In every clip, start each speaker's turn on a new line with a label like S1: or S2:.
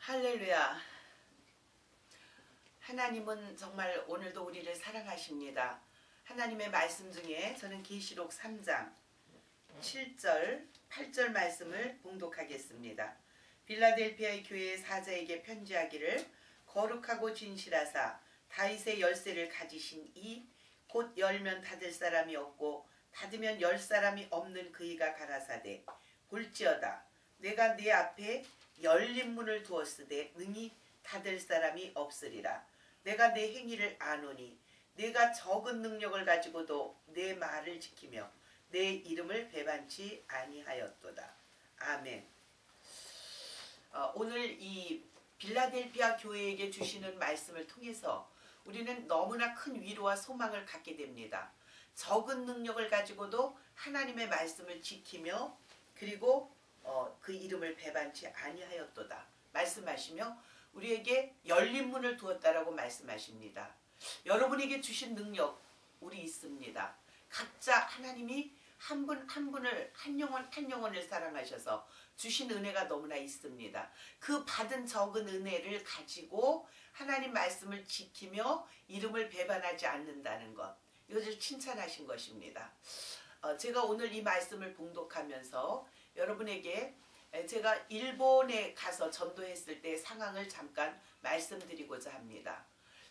S1: 할렐루야. 하나님은 정말 오늘도 우리를 사랑하십니다. 하나님의 말씀 중에 저는 계시록 3장 7절 8절 말씀을 봉독하겠습니다. 빌라델피아의 교회의 사자에게 편지하기를 거룩하고 진실하사 다윗의 열쇠를 가지신 이 곧 열면 닫을 사람이 없고 닫으면 열 사람이 없는 그이가 가라사대 볼지어다 내가 네 앞에 열린 문을 두었으되 능히 닫을 사람이 없으리라. 내가 내 행위를 아노니 내가 적은 능력을 가지고도 내 말을 지키며 내 이름을 배반치 아니하였도다. 아멘. 오늘 이 빌라델피아 교회에게 주시는 말씀을 통해서 우리는 너무나 큰 위로와 소망을 갖게 됩니다. 적은 능력을 가지고도 하나님의 말씀을 지키며 그리고 그 이름을 배반치 아니하였도다 말씀하시며 우리에게 열린 문을 두었다라고 말씀하십니다. 여러분에게 주신 능력 우리 있습니다. 각자 하나님이 한 분 한 분을 한 영혼을 사랑하셔서 주신 은혜가 너무나 있습니다. 그 받은 적은 은혜를 가지고 하나님 말씀을 지키며 이름을 배반하지 않는다는 것, 이것을 칭찬하신 것입니다. 제가 오늘 이 말씀을 봉독하면서 여러분에게 제가 일본에 가서 전도했을 때 상황을 잠깐 말씀드리고자 합니다.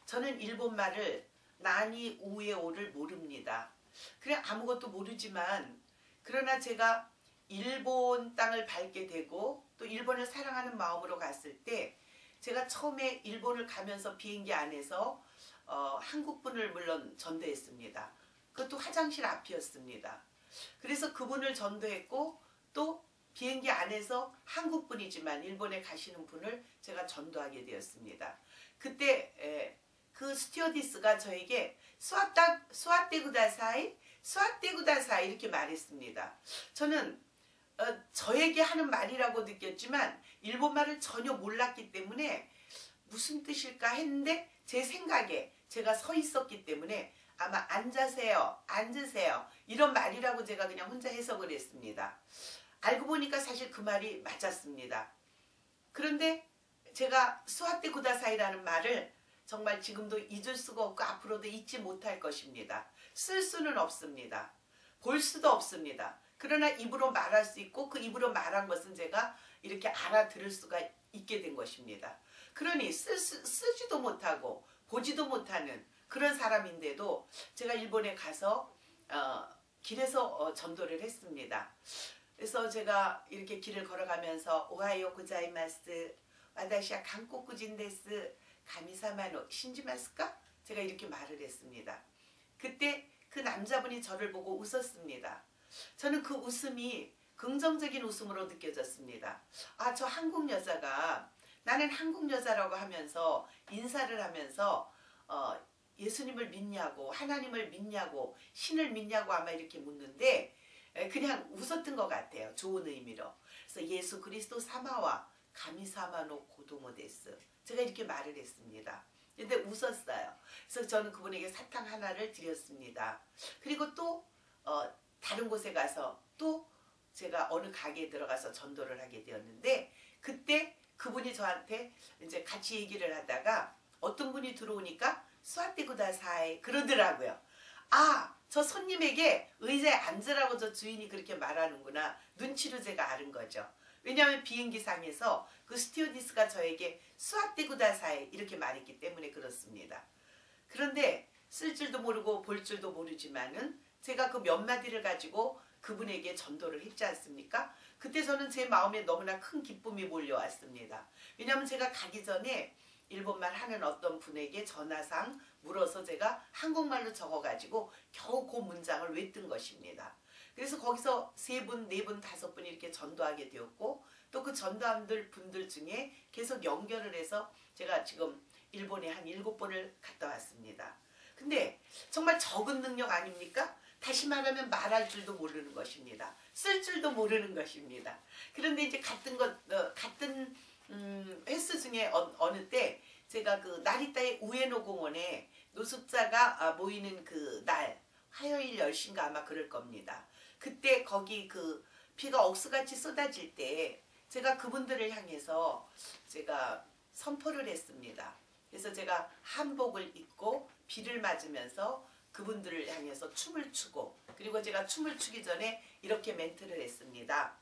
S1: 저는 일본말을 나니 우에오를 모릅니다. 그래 아무것도 모르지만 그러나 제가 일본 땅을 밟게 되고 또 일본을 사랑하는 마음으로 갔을 때 제가 처음에 일본을 가면서 비행기 안에서 한국분을 물론 전도했습니다. 그것도 화장실 앞이었습니다. 그래서 그분을 전도했고 또 비행기 안에서 한국분이지만 일본에 가시는 분을 제가 전도하게 되었습니다. 그때 그 스튜어디스가 저에게 수아떼 구다사이 이렇게 말했습니다. 저는 저에게 하는 말이라고 느꼈지만 일본말을 전혀 몰랐기 때문에 무슨 뜻일까 했는데 제 생각에 제가 서 있었기 때문에 아마 앉으세요 이런 말이라고 제가 그냥 혼자 해석을 했습니다. 알고 보니까 사실 그 말이 맞았습니다. 그런데 제가 수아떼 구다사이라는 말을 정말 지금도 잊을 수가 없고 앞으로도 잊지 못할 것입니다. 쓸 수는 없습니다. 볼 수도 없습니다. 그러나 입으로 말할 수 있고 그 입으로 말한 것은 제가 이렇게 알아들을 수가 있게 된 것입니다. 그러니 쓰지도 못하고 보지도 못하는 그런 사람인데도 제가 일본에 가서 길에서 전도를 했습니다. 그래서 제가 이렇게 길을 걸어가면서 오하요 고자이마스 와다시와 한국인 데스 가미사마노 신지마스까? 제가 이렇게 말을 했습니다. 그때 그 남자분이 저를 보고 웃었습니다. 저는 그 웃음이 긍정적인 웃음으로 느껴졌습니다. 아, 저 한국 여자가 나는 한국 여자라고 하면서 인사를 하면서 예수님을 믿냐고 하나님을 믿냐고 신을 믿냐고 아마 이렇게 묻는데 그냥 웃었던 것 같아요. 좋은 의미로. 그래서 예수 그리스도 사마와 가미사마노 고도모 데스 제가 이렇게 말을 했습니다. 근데 웃었어요. 그래서 저는 그분에게 사탕 하나를 드렸습니다. 그리고 또 다른 곳에 가서 또 제가 어느 가게에 들어가서 전도를 하게 되었는데 그때 그분이 저한테 이제 같이 얘기를 하다가 어떤 분이 들어오니까 수아떼 구다사이 그러더라고요. 아, 저 손님에게 의자에 앉으라고 저 주인이 그렇게 말하는구나. 눈치로 제가 아는 거죠. 왜냐하면 비행기상에서 그 스튜어디스가 저에게 수아떼 구다사이 이렇게 말했기 때문에 그렇습니다. 그런데 쓸 줄도 모르고 볼 줄도 모르지만은 제가 그 몇 마디를 가지고 그분에게 전도를 했지 않습니까? 그때 저는 제 마음에 너무나 큰 기쁨이 몰려왔습니다. 왜냐하면 제가 가기 전에 일본말 하는 어떤 분에게 전화상 물어서 제가 한국말로 적어가지고 겨우 그 문장을 외뜬 것입니다. 그래서 거기서 3분, 4분, 5분 이렇게 전도하게 되었고 또 그 전도한 분들 중에 계속 연결을 해서 제가 지금 일본에 한 7번을 갔다 왔습니다. 근데 정말 적은 능력 아닙니까? 다시 말하면 말할 줄도 모르는 것입니다. 쓸 줄도 모르는 것입니다. 그런데 이제 같은 횟수 중에 어느 때 제가 그 나리타의 우에노 공원에 노숙자가 모이는 그 날 화요일 10시인가 아마 그럴 겁니다. 그때 거기 그 비가 억수같이 쏟아질 때 제가 그분들을 향해서 제가 선포를 했습니다. 그래서 제가 한복을 입고 비를 맞으면서 그분들을 향해서 춤을 추고, 그리고 제가 춤을 추기 전에 이렇게 멘트를 했습니다.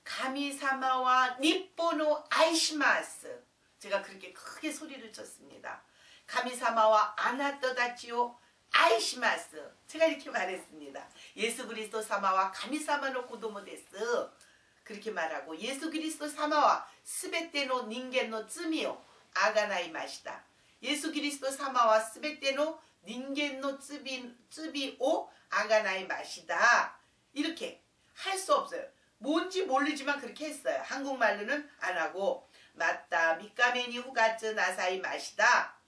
S1: 가미사마와 니뽀노 아이시마스. 제가 그렇게 크게 소리를 쳤습니다. 가미사마와 아나떠다치오 아이시마스. 제가 이렇게 말했습니다. 예수 그리스도 사마와 가미사마노 고도모 데스. 그렇게 말하고, 예수 그리스도 사마와 스베테노 닌겐노 쯔미오 아가나이 마시다. 예수 그리스도 사마와 스베테노 닌겐노 쯔비오 아가나이 마시다. 이렇게 할 수 없어요. 뭔지 모르지만 그렇게 했어요. 한국말로는 안 하고, 맞다 미카메니 후가츠 나사이 마시다.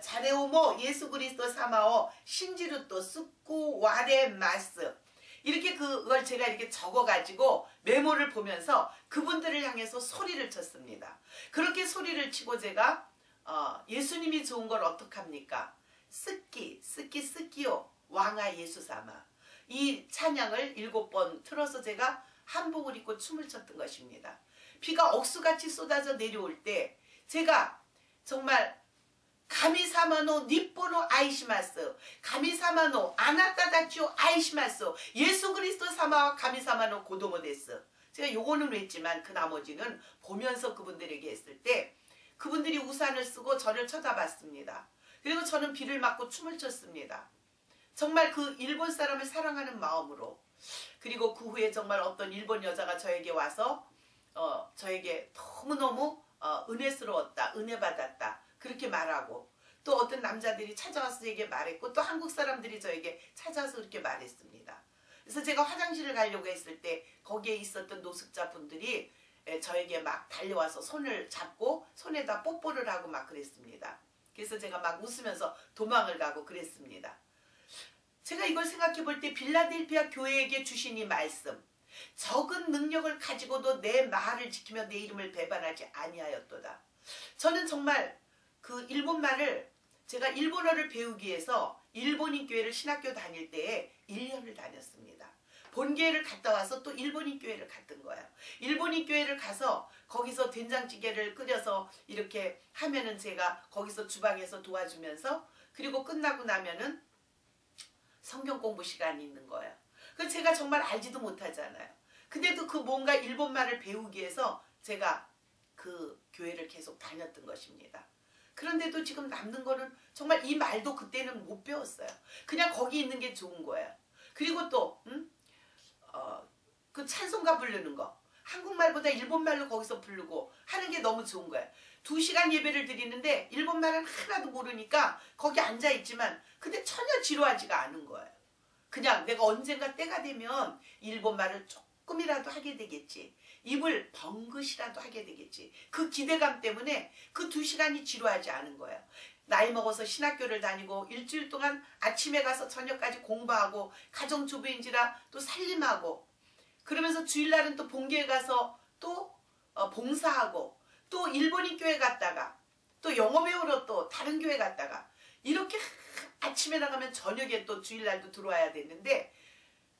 S1: 자레오모 예수 그리스도 사마오 신지루또 쑥구 와레 마스. 이렇게 그걸 제가 이렇게 적어가지고 메모를 보면서 그분들을 향해서 소리를 쳤습니다. 그렇게 소리를 치고 제가 예수님이 좋은 걸 어떡합니까? 스키요 왕아 예수사마. 이 찬양을 7번 틀어서 제가 한복을 입고 춤을 췄던 것입니다. 비가 억수같이 쏟아져 내려올 때 제가 정말 가미사마노 니뽀노 아이시마스, 가미사마노 아나타다치오 아이시마스, 예수 그리스도 사마와 가미사마노 고도모 데스. 제가 요거는 했지만 그 나머지는 보면서 그분들에게 했을 때 그분들이 우산을 쓰고 저를 쳐다봤습니다. 그리고 저는 비를 맞고 춤을 췄습니다. 정말 그 일본 사람을 사랑하는 마음으로. 그리고 그 후에 정말 어떤 일본 여자가 저에게 와서 저에게 너무너무 은혜스러웠다, 은혜 받았다, 그렇게 말하고, 또 어떤 남자들이 찾아와서 저에게 말했고, 또 한국 사람들이 저에게 찾아와서 그렇게 말했습니다. 그래서 제가 화장실을 가려고 했을 때 거기에 있었던 노숙자분들이 저에게 막 달려와서 손을 잡고 손에다 뽀뽀를 하고 막 그랬습니다. 그래서 제가 막 웃으면서 도망을 가고 그랬습니다. 제가 이걸 생각해 볼 때 빌라델피아 교회에게 주신 이 말씀, 적은 능력을 가지고도 내 말을 지키며 내 이름을 배반하지 아니하였도다. 저는 정말 그 일본말을, 제가 일본어를 배우기 위해서 일본인 교회를 신학교 다닐 때에 1년을 다녔습니다. 본교회를 갔다 와서 또 일본인 교회를 갔던 거예요. 일본인 교회를 가서 거기서 된장찌개를 끓여서 이렇게 하면은 제가 거기서 주방에서 도와주면서, 그리고 끝나고 나면은 성경 공부 시간이 있는 거예요. 그래서 제가 정말 알지도 못하잖아요. 근데도 그 뭔가 일본말을 배우기 위해서 제가 그 교회를 계속 다녔던 것입니다. 그런데도 지금 남는 거는 정말 이 말도 그때는 못 배웠어요. 그냥 거기 있는 게 좋은 거예요. 그리고 또 그 찬송가 부르는 거, 한국말보다 일본말로 거기서 부르고 하는 게 너무 좋은 거예요. 2시간 예배를 드리는데 일본말은 하나도 모르니까 거기 앉아있지만 근데 전혀 지루하지가 않은 거예요. 그냥 내가 언젠가 때가 되면 일본말을 조금이라도 하게 되겠지, 입을 벙긋이라도 하게 되겠지, 그 기대감 때문에 그 2시간이 지루하지 않은 거예요. 나이 먹어서 신학교를 다니고 일주일 동안 아침에 가서 저녁까지 공부하고 가정주부인지라 또 살림하고, 그러면서 주일날은 또 본교회 가서 또 봉사하고, 또 일본인 교회 갔다가 또 영어 배우러 또 다른 교회 갔다가, 이렇게 아침에 나가면 저녁에 또 주일날도 들어와야 됐는데,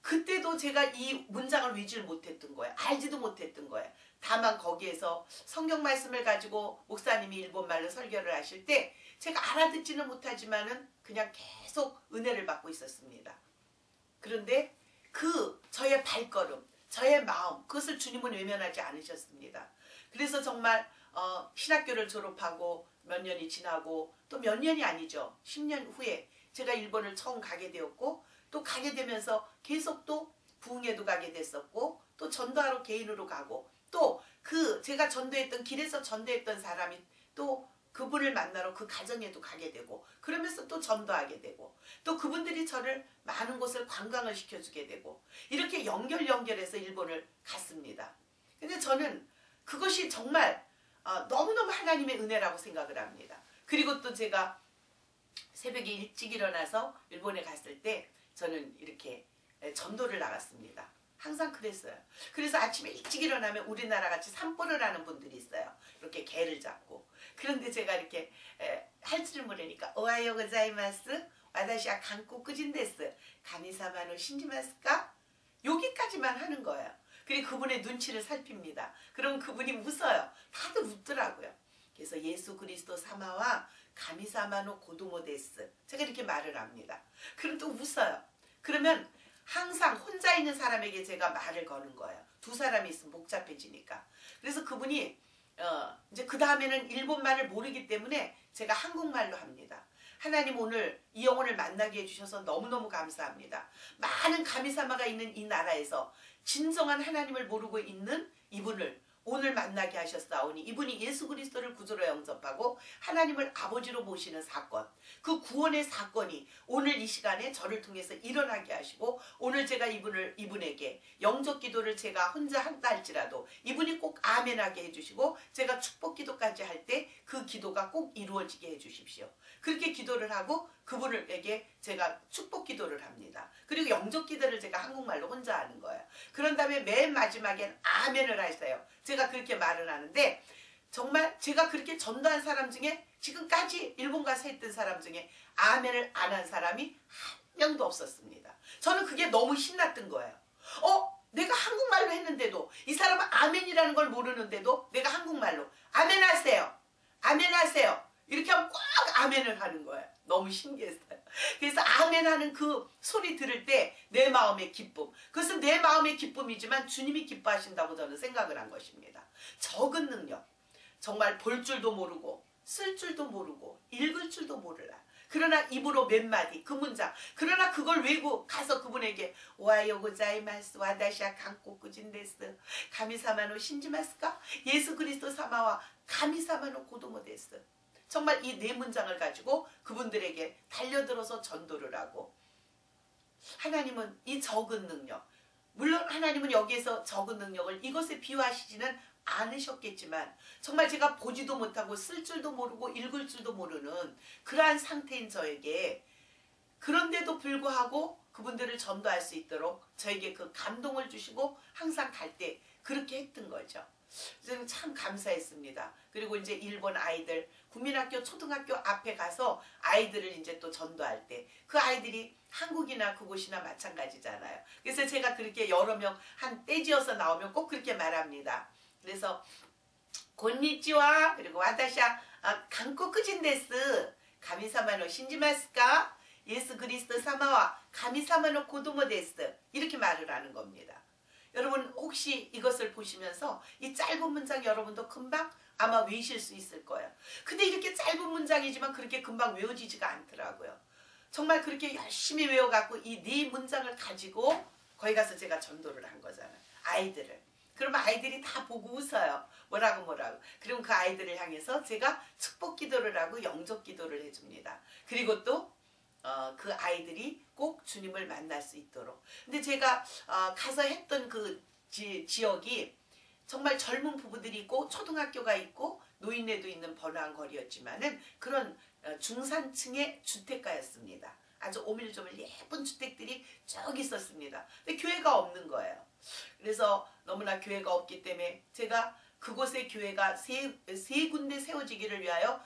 S1: 그때도 제가 이 문장을 외지를 못했던 거예요. 알지도 못했던 거예요. 다만 거기에서 성경 말씀을 가지고 목사님이 일본말로 설교를 하실 때 제가 알아듣지는 못하지만은 그냥 계속 은혜를 받고 있었습니다. 그런데 그 저의 발걸음, 저의 마음, 그것을 주님은 외면하지 않으셨습니다. 그래서 정말 신학교를 졸업하고 몇 년이 지나고, 또 몇 년이 아니죠, 10년 후에 제가 일본을 처음 가게 되었고, 또 가게 되면서 계속 또 부흥회도 가게 됐었고, 또 전도하러 개인으로 가고, 또 그 제가 전도했던, 길에서 전도했던 사람이 또 그분을 만나러 그 가정에도 가게 되고, 그러면서 또 전도하게 되고, 또 그분들이 저를 많은 곳을 관광을 시켜주게 되고, 이렇게 연결해서 일본을 갔습니다. 근데 저는 그것이 정말 너무너무 하나님의 은혜라고 생각을 합니다. 그리고 또 제가 새벽에 일찍 일어나서 일본에 갔을 때 저는 이렇게 전도를 나갔습니다. 항상 그랬어요. 그래서 아침에 일찍 일어나면 우리나라 같이 산보를 하는 분들이 있어요. 이렇게 개를 잡고. 그런데 제가 이렇게 할 줄을 모르니까 오하요 고자이마스 와다시와 한국인 데스 가미사마노 신지마스까? 여기까지만 하는 거예요. 그리고 그분의 눈치를 살핍니다. 그럼 그분이 웃어요. 다들 웃더라고요. 그래서 예수 그리스도 사마와 가미사마노 고도모 데스. 제가 이렇게 말을 합니다. 그럼 또 웃어요. 그러면 항상 혼자 있는 사람에게 제가 말을 거는 거예요. 두 사람이 있으면 복잡해지니까. 그래서 그분이 이제 그 다음에는 일본말을 모르기 때문에 제가 한국말로 합니다. 하나님 오늘 이 영혼을 만나게 해주셔서 너무너무 감사합니다. 많은 가미사마가 있는 이 나라에서 진정한 하나님을 모르고 있는 이분을 오늘 만나게 하셨사오니 이분이 예수 그리스도를 구주로 영접하고 하나님을 아버지로 모시는 사건, 그 구원의 사건이 오늘 이 시간에 저를 통해서 일어나게 하시고 오늘 제가 이분에게 영접 기도를 제가 혼자 한다 할지라도 이분이 꼭 아멘하게 해주시고 제가 축복 기도까지 할 때 그 기도가 꼭 이루어지게 해주십시오. 그렇게 기도를 하고 그분에게 제가 축복 기도를 합니다. 그리고 영접 기도를 제가 한국말로 혼자 하는 거예요. 그런 다음에 맨 마지막엔 아멘을 하세요. 제가 그렇게 말을 하는데 정말 제가 그렇게 전도한 사람 중에 지금까지 일본 가서 했던 사람 중에 아멘을 안 한 사람이 한 명도 없었습니다. 저는 그게 너무 신났던 거예요. 내가 한국말로 했는데도 이 사람은 아멘이라는 걸 모르는데도 내가 한국말로 아멘 하세요. 아멘 하세요. 이렇게 하면 꼭 아멘을 하는 거예요. 너무 신기했어요. 그래서 아멘 하는 그 소리 들을 때 내 마음의 기쁨. 그것은 내 마음의 기쁨이지만 주님이 기뻐하신다고 저는 생각을 한 것입니다. 적은 능력. 정말 볼 줄도 모르고 쓸 줄도 모르고 읽을 줄도 몰라. 그러나 입으로 몇 마디 그 문장. 그러나 그걸 외고 가서 그분에게 오하요 고자이마스 와다시아 강꼬꾸진데스 가미사마노 신지마스까 예수 그리스도 사마와 가미사마노 고도모 데스. 정말 이 네 문장을 가지고 그분들에게 달려들어서 전도를 하고 하나님은 이 적은 능력 물론 하나님은 여기에서 적은 능력을 이것에 비유하시지는 않으셨겠지만 정말 제가 보지도 못하고 쓸 줄도 모르고 읽을 줄도 모르는 그러한 상태인 저에게 그런데도 불구하고 그분들을 전도할 수 있도록 저에게 그 감동을 주시고 항상 갈 때 그렇게 했던 거죠. 저는 참 감사했습니다. 그리고 이제 일본 아이들 국민학교 초등학교 앞에 가서 아이들을 이제 또 전도할 때 그 아이들이 한국이나 그곳이나 마찬가지잖아요. 그래서 제가 그렇게 여러 명 한 떼지어서 나오면 꼭 그렇게 말합니다. 그래서 곤니찌와 그리고 와다샤 강코크진데스 가미사마노 신지마스까 예수 그리스도 사마와 가미사마노 고도모 데스 이렇게 말을 하는 겁니다. 여러분 혹시 이것을 보시면서 이 짧은 문장 여러분도 금방 아마 외우실 수 있을 거예요. 근데 이렇게 짧은 문장이지만 그렇게 금방 외워지지가 않더라고요. 정말 그렇게 열심히 외워갖고 이 네 문장을 가지고 거기 가서 제가 전도를 한 거잖아요. 아이들을. 그러면 아이들이 다 보고 웃어요. 뭐라고. 그럼 그 아이들을 향해서 제가 축복 기도를 하고 영접 기도를 해줍니다. 그리고 또 그 아이들이 꼭 주님을 만날 수 있도록. 근데 제가 가서 했던 그 지역이 정말 젊은 부부들이 있고 초등학교가 있고 노인네도 있는 번화한 거리였지만은 그런 중산층의 주택가였습니다. 아주 오밀조밀 예쁜 주택들이 쭉 있었습니다. 근데 교회가 없는 거예요. 그래서 너무나 교회가 없기 때문에 제가 그곳에 교회가 세 군데 세워지기를 위하여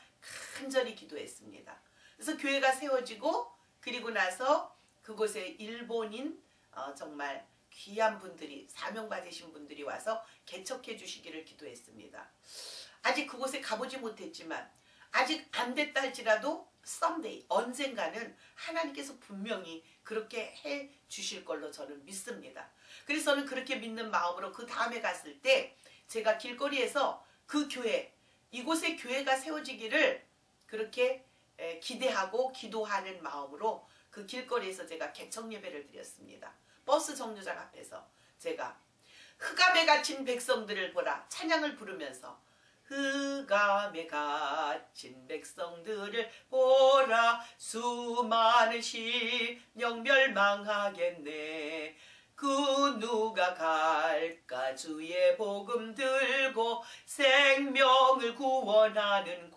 S1: 간절히 기도했습니다. 그래서 교회가 세워지고 그리고 나서 그곳에 일본인 정말 귀한 분들이 사명받으신 분들이 와서 개척해 주시기를 기도했습니다. 아직 그곳에 가보지 못했지만 아직 안 됐다 할지라도 someday 언젠가는 하나님께서 분명히 그렇게 해 주실 걸로 저는 믿습니다. 그래서 저는 그렇게 믿는 마음으로 그 다음에 갔을 때 제가 길거리에서 그 교회 이곳에 교회가 세워지기를 그렇게 기대하고 기도하는 마음으로 그 길거리에서 제가 개척 예배를 드렸습니다. 버스 정류장 앞에서 제가 흑암에 갇힌 백성들을 보라 찬양을 부르면서 흑암에 갇힌 백성들을 보라 수많은 심령 멸망하겠네 그 누가 갈까 주의 복음 들고 생명을 구원하는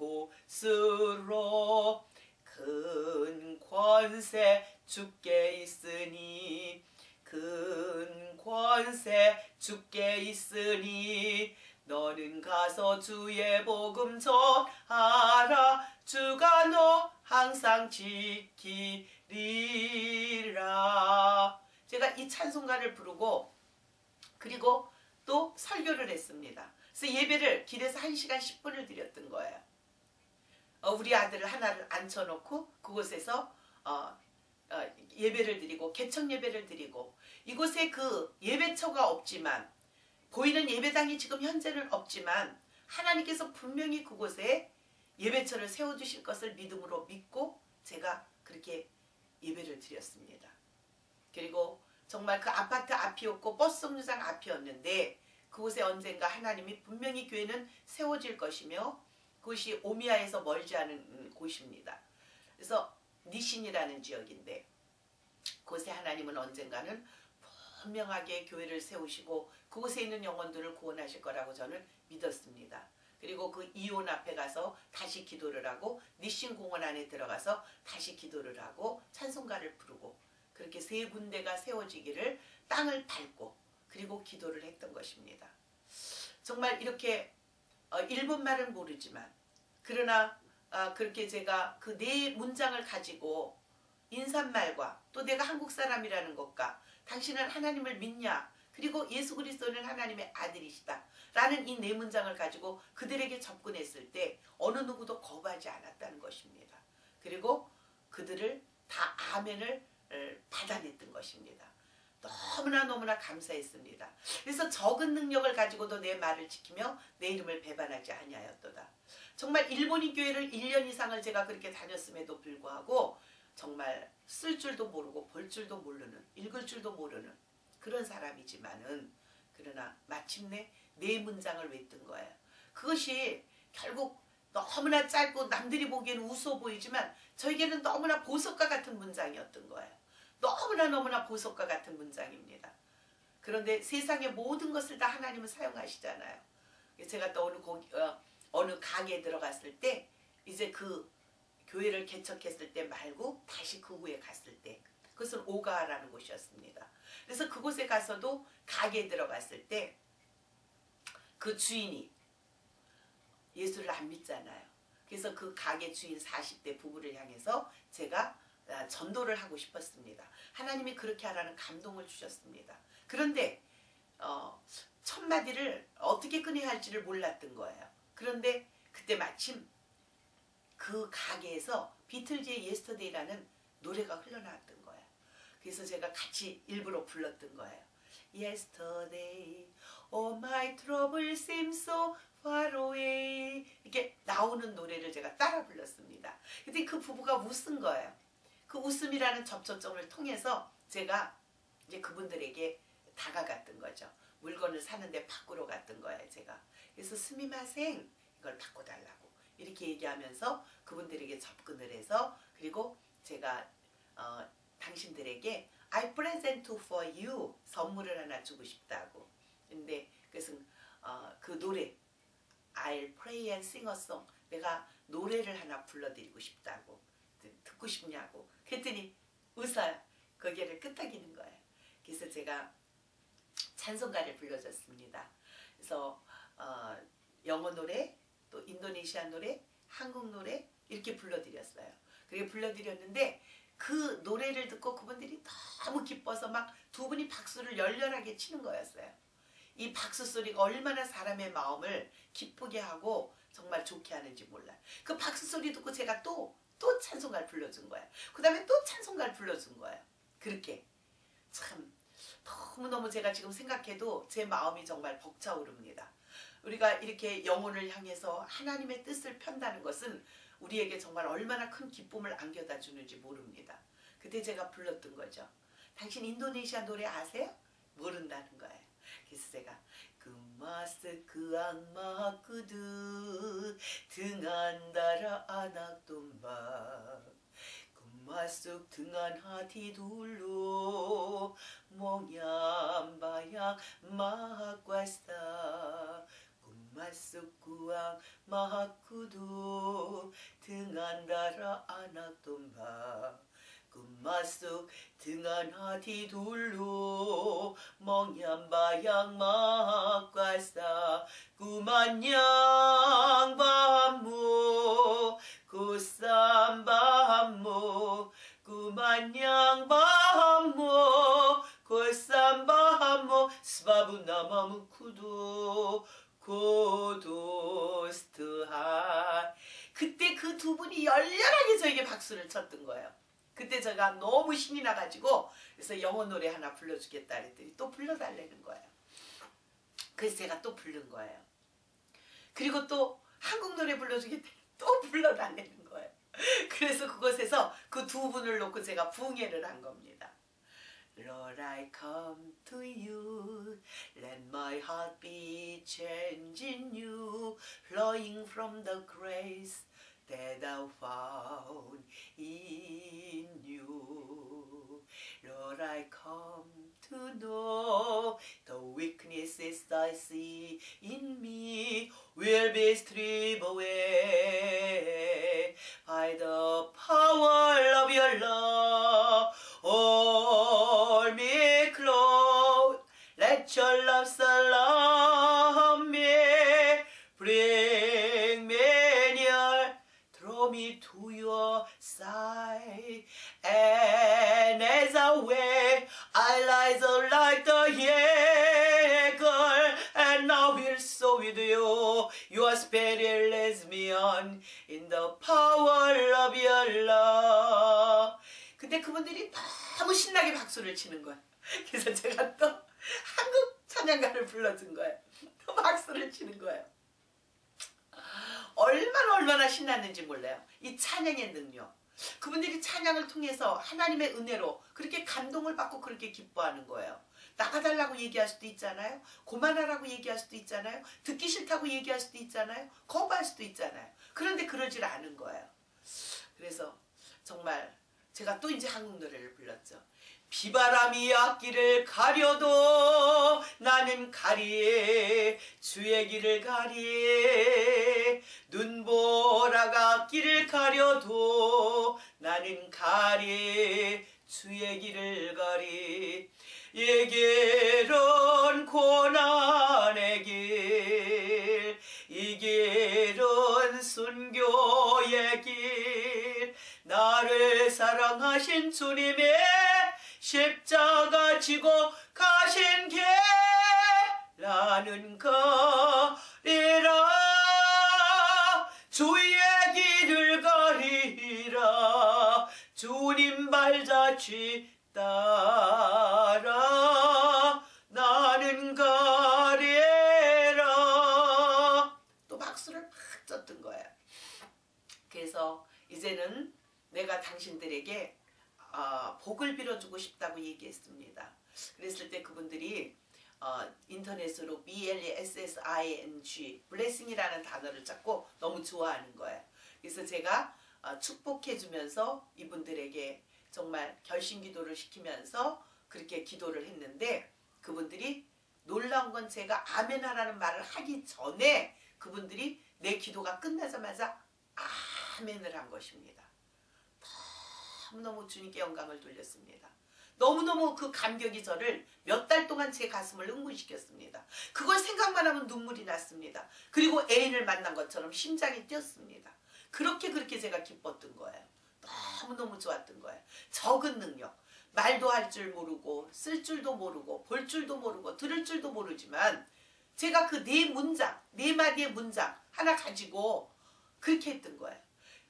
S1: 곳으로 큰 권세 주께 있으니 큰 권세 주께 있으니 너는 가서 주의 복음 전하라 주가 너 항상 지키리라. 제가 이 찬송가를 부르고 그리고 또 설교를 했습니다. 그래서 예배를 길에서 1시간 10분을 드렸던 거예요. 우리 아들을 하나를 앉혀놓고 그곳에서 예배를 드리고 개척 예배를 드리고, 이곳에 그 예배처가 없지만, 보이는 예배당이 지금 현재는 없지만 하나님께서 분명히 그곳에 예배처를 세워주실 것을 믿음으로 믿고 제가 그렇게 예배를 드렸습니다. 그리고 정말 그 아파트 앞이었고 버스 정류장 앞이었는데 그곳에 언젠가 하나님이 분명히 교회는 세워질 것이며, 그것이 오미야에서 멀지 않은 곳입니다. 그래서 니신이라는 지역인데 그곳에 하나님은 언젠가는 분명하게 교회를 세우시고 그곳에 있는 영혼들을 구원하실 거라고 저는 믿었습니다. 그리고 그 이온 앞에 가서 다시 기도를 하고 니신 공원 안에 들어가서 다시 기도를 하고 찬송가를 부르고, 그렇게 3군데가 세워지기를 땅을 밟고 그리고 기도를 했던 것입니다. 정말 이렇게 일본말은 모르지만, 그러나 그렇게 제가 그 4문장을 가지고 인사말과 또 내가 한국 사람이라는 것과 당신은 하나님을 믿냐, 그리고 예수 그리스도는 하나님의 아들이시다 라는 이 4문장을 가지고 그들에게 접근했을 때 어느 누구도 거부하지 않았다는 것입니다. 그리고 그들을 다 아멘을 받아냈던 것입니다. 너무나 감사했습니다. 그래서 적은 능력을 가지고도 내 말을 지키며 내 이름을 배반하지 아니하였도다. 정말 일본인 교회를 1년 이상을 제가 그렇게 다녔음에도 불구하고 정말 쓸 줄도 모르고 볼 줄도 모르는, 읽을 줄도 모르는 그런 사람이지만은, 그러나 마침내 4문장을 외웠던 거예요. 그것이 결국 너무나 짧고 남들이 보기에는 우스워 보이지만 저에게는 너무나 보석과 같은 문장이었던 거예요. 너무나 보석과 같은 문장입니다. 그런데 세상의 모든 것을 다 하나님은 사용하시잖아요. 제가 또 어느 가게에 들어갔을 때, 이제 그 교회를 개척했을 때 말고 다시 그 후에 갔을 때, 그것은 오가라는 곳이었습니다. 그래서 그곳에 가서도 가게에 들어갔을 때 그 주인이 예수를 안 믿잖아요. 그래서 그 가게 주인 40대 부부를 향해서 제가 전도를 하고 싶었습니다. 하나님이 그렇게 하라는 감동을 주셨습니다. 그런데 첫 마디를 어떻게 꺼내야 할지를 몰랐던 거예요. 그런데 그때 마침 그 가게에서 비틀즈의 예스터데이라는 노래가 흘러나왔던 거예요. 그래서 제가 같이 일부러 불렀던 거예요. Yesterday, all my troubles seem so far away. 이렇게 나오는 노래를 제가 따라 불렀습니다. 근데 그 부부가 웃은 거예요. 그 웃음이라는 접촉점을 통해서 제가 이제 그분들에게 다가갔던 거죠. 물건을 사는데 바꾸러 갔던 거예요, 제가. 그래서 스미마생, 이걸 바꿔달라고 이렇게 얘기하면서 그분들에게 접근을 해서, 그리고 제가 당신들에게 I present for you, 선물을 하나 주고 싶다고. 근데 그것은 그 노래 I'll pray and sing a song, 내가 노래를 하나 불러드리고 싶다고. 듣고 싶냐고. 그랬더니 웃어요. 고개를 끄덕이는 거예요. 그래서 제가 찬송가를 불러줬습니다. 그래서 영어 노래, 또 인도네시아 노래, 한국 노래 이렇게 불러드렸어요. 그렇게 불러드렸는데 그 노래를 듣고 그분들이 너무 기뻐서 막 두 분이 박수를 열렬하게 치는 거였어요. 이 박수 소리가 얼마나 사람의 마음을 기쁘게 하고 정말 좋게 하는지 몰라요. 그 박수 소리 듣고 제가 또 찬송가를 불러준 거예요. 그 다음에 또 찬송가를 불러준 거예요. 그렇게 참 너무너무 제가 지금 생각해도 제 마음이 정말 벅차오릅니다. 우리가 이렇게 영혼을 향해서 하나님의 뜻을 편다는 것은 우리에게 정말 얼마나 큰 기쁨을 안겨다 주는지 모릅니다. 그때 제가 불렀던 거죠. 당신 인도네시아 노래 아세요? 모른다는 거예요. 그래서 제가 그마스 그 악마 그드 등한 달아 아낙돈바 masuk dengan hati dulu menyembah Maha Kuasa. Ku masuk Yang Maha Kudus dengan darah anak domba. Ku masuk dengan hati dulu menyembah Yang Maha Kuasa. Ku menyembahmu, ku sembahmu, ku menyembahmu, ku sembahmu, sebab 나무나마무 쿠두 고도스트하. 그때 그 두 분이 열렬하게 저에게 박수를 쳤던 거예요. 그때 제가 너무 신이 나가지고 그래서 영어 노래 하나 불러주겠다 그랬더니 또 불러달라는 거예요. 그래서 제가 또 부른 거예요. 그리고 또 한국 노래 불러주겠다 또 불러달라는 거예요. 그래서 그곳에서 그 두 분을 놓고 제가 부흥회를 한 겁니다. Lord, I come to you, let my heart be changed in you, flowing from the grace that I found in you. Lord, I come to know the weaknesses I see in me will be stripped away by the power of your love. Hold me close, let your love surround me, bring me near, draw me to your side, and as I wait, I rise up like the eagle, and I will soar with you. Your spirit leads me on in the power of your love. 근데 그분들이 너무 신나게 박수를 치는 거예요. 그래서 제가 또 한국 찬양가를 불러준 거예요. 또 박수를 치는 거예요. 얼마나 신났는지 몰라요. 이 찬양의 능력. 그분들이 찬양을 통해서 하나님의 은혜로 그렇게 감동을 받고 그렇게 기뻐하는 거예요. 나가달라고 얘기할 수도 있잖아요. 그만하라고 얘기할 수도 있잖아요. 듣기 싫다고 얘기할 수도 있잖아요. 거부할 수도 있잖아요. 그런데 그러질 않은 거예요. 그래서 정말 제가 또 이제 한국 노래를 불렀죠. 비바람이 앞길을 가려도 나는 가리, 주의 길을 가리. 눈보라가 앞길을 가려도 나는 가리, 주의 길을 가리. 이 길은 고난의 길, 이 길은 순교의 길, 나를 사랑하신 주님의 십자가 지고 가신 길 나는 가리라. 주의 길을 가리라. 주님 발자취 따라 나는 가리라. 또 박수를 막 쳤던 거예요. 그래서 이제는 내가 당신들에게 복을 빌어주고 싶다고 얘기했습니다. 그랬을 때 그분들이 인터넷으로 BLESSING 블레싱이라는 단어를 찾고 너무 좋아하는 거예요. 그래서 제가 축복해주면서 이분들에게 정말 결심기도를 시키면서 그렇게 기도를 했는데 그분들이 놀라운 건 제가 아멘 하라는 말을 하기 전에 그분들이 내 기도가 끝나자마자 아멘을 한 것입니다. 너무너무 주님께 영광을 돌렸습니다. 너무너무 그 감격이 저를 몇 달 동안 제 가슴을 흥분시켰습니다. 그걸 생각만 하면 눈물이 났습니다. 그리고 애인을 만난 것처럼 심장이 뛰었습니다. 그렇게 제가 기뻤던 거예요. 너무너무 좋았던 거예요. 적은 능력, 말도 할 줄 모르고 쓸 줄도 모르고 볼 줄도 모르고 들을 줄도 모르지만 제가 그 네 마디의 문장 하나 가지고 그렇게 했던 거예요.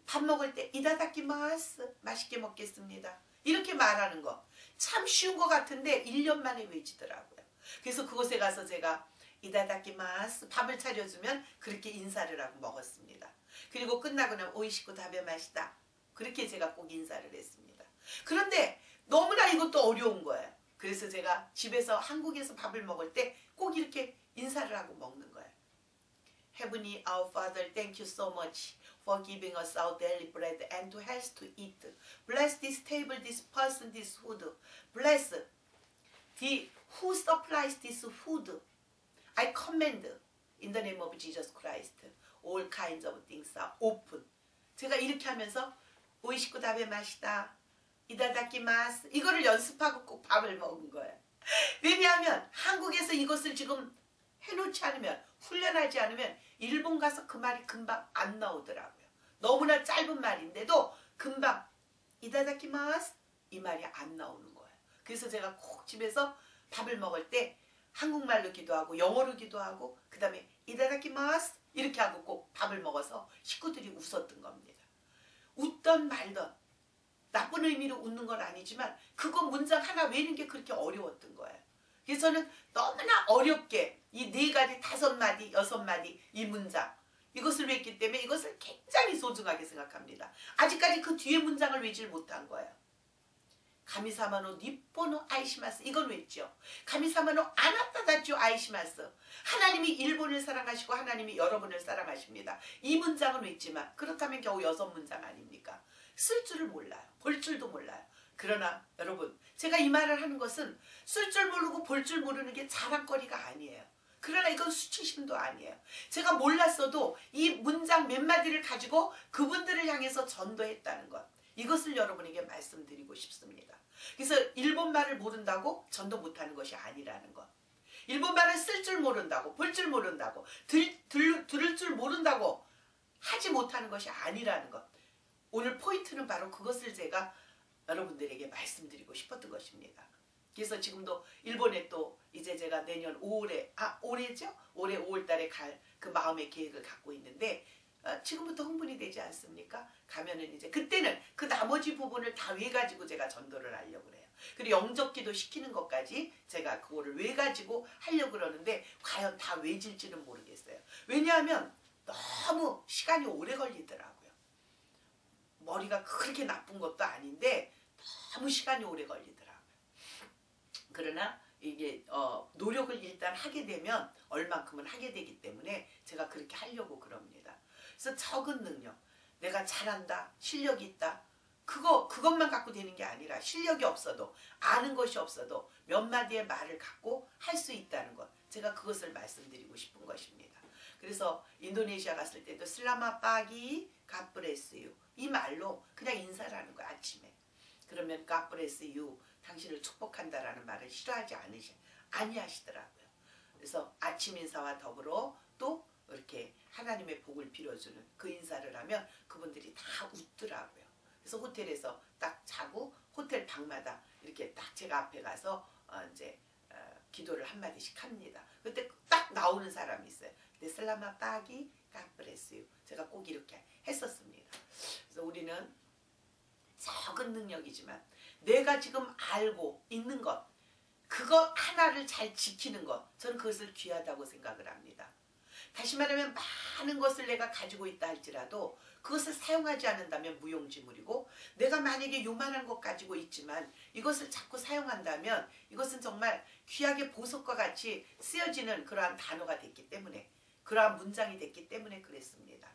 S1: 밥 먹을 때 이다다키마스 맛있게 먹겠습니다. 이렇게 말하는 거 참 쉬운 것 같은데 1년 만에 외지더라고요. 그래서 그곳에 가서 제가 이다다키마스 밥을 차려주면 그렇게 인사를 하고 먹었습니다. 그리고 끝나고 나면 오이시쿠 다베마시다. 그렇게 제가 꼭 인사를 했습니다. 그런데 너무나 이것도 어려운 거예요. 그래서 제가 집에서 한국에서 밥을 먹을 때 꼭 이렇게 인사를 하고 먹는 거예요. Heavenly Our Father, thank you so much for giving us our daily bread and to help us to eat. Bless this table, this person, this food. Bless the who supplies this food. I command in the name of Jesus Christ. All kinds of things are open. 제가 이렇게 하면서 오이시쿠 다베 마시다. 이다다키마스. 이거를 연습하고 꼭 밥을 먹은 거예요. 왜냐하면 한국에서 이것을 지금 해놓지 않으면 훈련하지 않으면 일본 가서 그 말이 금방 안 나오더라고요. 너무나 짧은 말인데도 금방 이다다키마스 이 말이 안 나오는 거예요. 그래서 제가 꼭 집에서 밥을 먹을 때 한국말로 기도하고 영어로 기도하고 그 다음에 이다다키마스 이렇게 하고 꼭 밥을 먹어서 식구들이 웃었던 겁니다. 웃던 말던 나쁜 의미로 웃는 건 아니지만 그거 문장 하나 외우는 게 그렇게 어려웠던 거예요. 그래서 저는 너무나 어렵게 이 4가지, 5마디, 6마디 이 문장 이것을 외웠기 때문에 이것을 굉장히 소중하게 생각합니다. 아직까지 그 뒤에 문장을 외질 못한 거예요. 가미사마노 니포노 아이시마스 이건 외죠. 가미사마노 아나타다죠 아이시마스 하나님이 일본을 사랑하시고 하나님이 여러분을 사랑하십니다. 이 문장은 외지만 그렇다면 겨우 6문장 아닙니까? 쓸 줄을 몰라요. 볼 줄도 몰라요. 그러나 여러분 제가 이 말을 하는 것은 쓸 줄 모르고 볼 줄 모르는 게 자랑거리가 아니에요. 그러나 이건 수치심도 아니에요. 제가 몰랐어도 이 문장 몇 마디를 가지고 그분들을 향해서 전도했다는 것. 이것을 여러분에게 말씀드리고 싶습니다. 그래서 일본말을 모른다고 전도 못하는 것이 아니라는 것. 일본말을 쓸 줄 모른다고 볼 줄 모른다고 들을 줄 모른다고 하지 못하는 것이 아니라는 것. 오늘 포인트는 바로 그것을 제가 여러분들에게 말씀드리고 싶었던 것입니다. 그래서 지금도 일본에 또 이제 제가 내년 5월에 올해죠? 올해 5월달에 갈 그 마음의 계획을 갖고 있는데 지금부터 흥분이 되지 않습니까? 가면은 이제 그때는 그 나머지 부분을 다 외가지고 제가 전도를 하려고 그래요. 그리고 영접기도 시키는 것까지 제가 그거를 외가지고 하려고 그러는데 과연 다 외질지는 모르겠어요. 왜냐하면 너무 시간이 오래 걸리더라고요. 머리가 그렇게 나쁜 것도 아닌데 너무 시간이 오래 걸리더라고요. 그러나 이게 노력을 일단 하게 되면 얼만큼은 하게 되기 때문에 제가 그렇게 하려고 그럽니다. 그래서 적은 능력, 내가 잘한다, 실력이 있다. 그것만 갖고 되는 게 아니라 실력이 없어도 아는 것이 없어도 몇 마디의 말을 갖고 할 수 있다는 것. 제가 그것을 말씀드리고 싶은 것입니다. 그래서 인도네시아 갔을 때도 슬라마 빠기 갓브레스유 이 말로 그냥 인사를 하는 거예요. 아침에. 그러면 갓브레스유 당신을 축복한다라는 말을 싫어하지 아니하시더라고요. 그래서 아침 인사와 더불어 또 이렇게 하나님의 복을 빌어주는 그 인사를 하면 그분들이 다 웃더라고요. 그래서 호텔에서 딱 자고 호텔 방마다 이렇게 딱 제가 앞에 가서 이제 기도를 한마디씩 합니다. 그때 딱 나오는 사람이 있어요. 근데 슬라마 빠기 갓브레스유 제가 꼭 이렇게 했었습니다. 그래서 우리는 적은 능력이지만 내가 지금 알고 있는 것 그거 하나를 잘 지키는 것 저는 그것을 귀하다고 생각을 합니다. 다시 말하면 많은 것을 내가 가지고 있다 할지라도 그것을 사용하지 않는다면 무용지물이고 내가 만약에 요만한 것 가지고 있지만 이것을 자꾸 사용한다면 이것은 정말 귀하게 보석과 같이 쓰여지는 그러한 단어가 됐기 때문에 그러한 문장이 됐기 때문에 그랬습니다.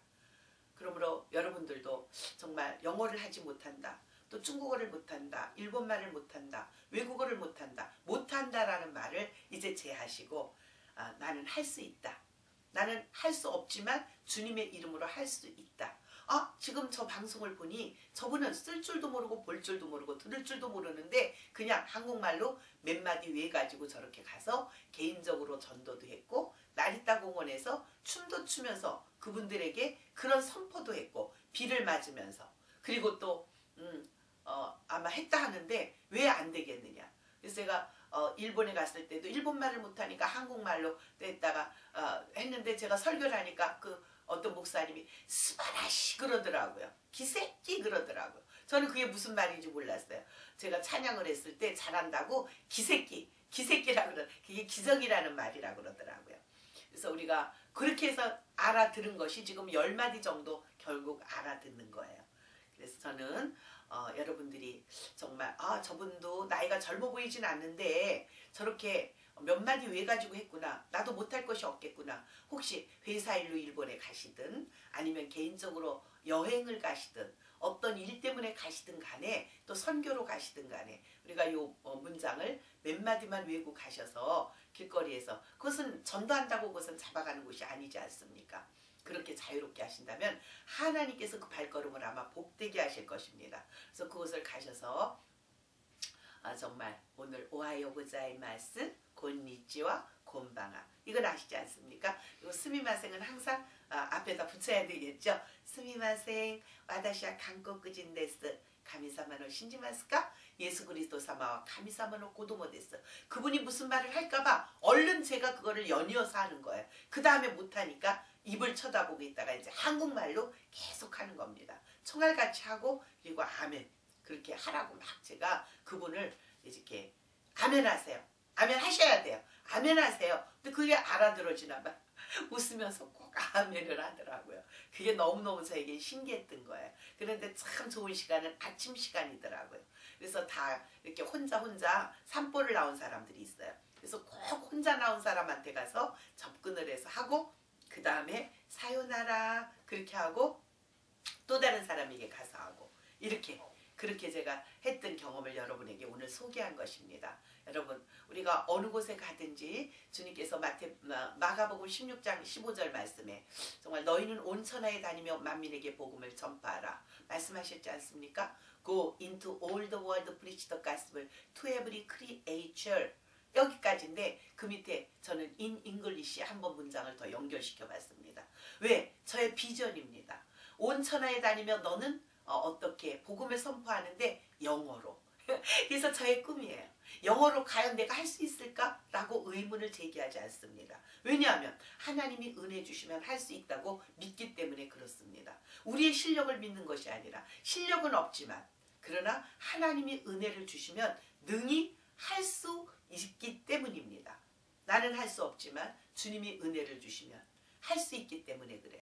S1: 그러므로 여러분들도 정말 영어를 하지 못한다. 또 중국어를 못한다. 일본말을 못한다. 외국어를 못한다라는 말을 이제 제하시고 나는 할 수 있다. 나는 할 수 없지만 주님의 이름으로 할 수 있다. 지금 저 방송을 보니 저분은 쓸 줄도 모르고 볼 줄도 모르고 들을 줄도 모르는데 그냥 한국말로 몇 마디 외가지고 저렇게 가서 개인적으로 전도도 했고 나리타 공원에서 춤도 추면서 그분들에게 그런 선포도 했고 비를 맞으면서 그리고 또 아마 했다 하는데 왜 안 되겠느냐. 그래서 제가 일본에 갔을 때도 일본말을 못하니까 한국말로 했다가 했는데 제가 설교를 하니까 그 어떤 목사님이 스바라시 그러더라고요. 기새끼 그러더라고요. 저는 그게 무슨 말인지 몰랐어요. 제가 찬양을 했을 때 잘한다고 기새끼라고 그게 기적이라는 말이라고 그러더라고요. 그래서 우리가 그렇게 해서 알아들은 것이 지금 10마디 정도 결국 알아듣는 거예요. 그래서 저는 여러분들이 정말 저분도 나이가 젊어 보이진 않는데 저렇게 몇 마디 외가지고 했구나. 나도 못할 것이 없겠구나. 혹시 회사 일로 일본에 가시든 아니면 개인적으로 여행을 가시든 어떤 일 때문에 가시든 간에 또 선교로 가시든 간에 우리가 요 문장을 몇 마디만 외우고 가셔서 길거리에서 그것은 전도한다고 그것은 잡아가는 곳이 아니지 않습니까? 그렇게 자유롭게 하신다면 하나님께서 그 발걸음을 아마 복되게 하실 것입니다. 그래서 그곳을 가셔서 정말 오늘 오하요 고자이마스 곤니찌와 곤방아 이건 아시지 않습니까? 그리고 스미마생은 항상 앞에다 붙여야 되겠죠. 스미마생 와다시와 한국인 데스 가미사마노 신지마스까 예수 그리스도 사마와 감히 사마놓고도 못했어. 그분이 무슨 말을 할까봐 얼른 제가 그거를 연이어서 하는 거예요. 그 다음에 못하니까 입을 쳐다보고 있다가 이제 한국말로 계속 하는 겁니다. 총알같이 하고 그리고 아멘 그렇게 하라고 막 제가 그분을 이렇게 아멘 하세요. 아멘 하셔야 돼요. 아멘 하세요. 근데 그게 알아들어지나 봐. 웃으면서 꼭 아멘을 하더라고요. 그게 너무너무 저에게 신기했던 거예요. 그런데 참 좋은 시간은 아침 시간이더라고요. 그래서 다 이렇게 혼자 산보를 나온 사람들이 있어요. 그래서 꼭 혼자 나온 사람한테 가서 접근을 해서 하고 그 다음에 사요나라 그렇게 하고 또 다른 사람에게 가서 하고 이렇게 그렇게 제가 했던 경험을 여러분에게 오늘 소개한 것입니다. 여러분 우리가 어느 곳에 가든지 주님께서 마가복음 16장 15절 말씀에 정말 너희는 온 천하에 다니며 만민에게 복음을 전파하라 말씀하셨지 않습니까? Go into all the world, preach the gospel to every creature 여기까지인데 그 밑에 저는 in English 한번 문장을 더 연결시켜 봤습니다. 왜? 저의 비전입니다. 온 천하에 다니며 너는 어떻게 복음을 선포하는데 영어로. 그래서 저의 꿈이에요. 영어로 과연 내가 할 수 있을까? 라고 의문을 제기하지 않습니다. 왜냐하면 하나님이 은혜 주시면 할 수 있다고 믿기 때문에 그렇습니다. 우리의 실력을 믿는 것이 아니라 실력은 없지만 그러나 하나님이 은혜를 주시면 능히 할 수 있기 때문입니다. 나는 할 수 없지만 주님이 은혜를 주시면 할 수 있기 때문에 그래.